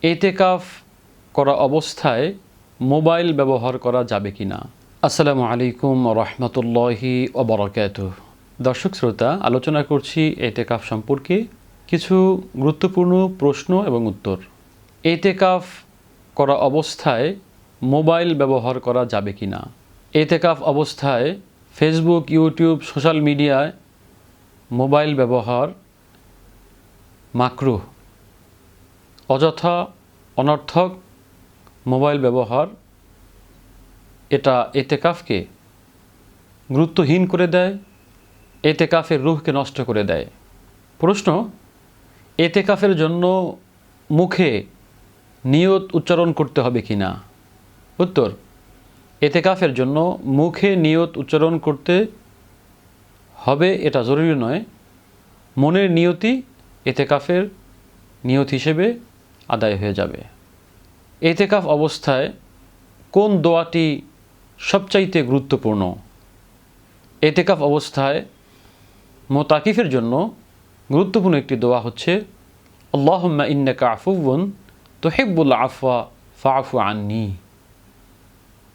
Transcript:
ইতিকাফ করা অবস্থায় মোবাইল ব্যবহার করা যাবে কি না? আসসালামু আলাইকুম রহমতুল্লাহি ওয়া বারাকাতুহু। দর্শক শ্রোতা, আলোচনা করছি ইতিকাফ সম্পর্কে কিছু গুরুত্বপূর্ণ প্রশ্ন এবং উত্তর। ইতিকাফ করা অবস্থায় মোবাইল ব্যবহার করা যাবে কি না? ইতিকাফ অবস্থায় ফেসবুক, ইউটিউব, সোশ্যাল মিডিয়ায় মোবাইল ব্যবহার মাকরুহ। অযথা অনর্থক মোবাইল ব্যবহার এটা ইতিকাফকে গুরুত্বহীন করে দেয়, ইতিকাফের রূহকে নষ্ট করে দেয়। প্রশ্ন: ইতিকাফের জন্য মুখে নিয়ত উচ্চারণ করতে হবে কি না? উত্তর: ইতিকাফের জন্য মুখে নিয়ত উচ্চারণ করতে হবে এটা জরুরি নয়। মনের নিয়তি ইতিকাফের নিয়ত হিসেবে আদায় হয়ে যাবে। ইতিকাফ অবস্থায় কোন দোয়াটি সবচাইতে গুরুত্বপূর্ণ? ইতিকাফ অবস্থায় মুতাকিফের জন্য গুরুত্বপূর্ণ একটি দোয়া হচ্ছে আল্লাহুম্মা ইন্নাকা আফুউন তুহিব্বুল আফওয়া ফাআফু আন্নী।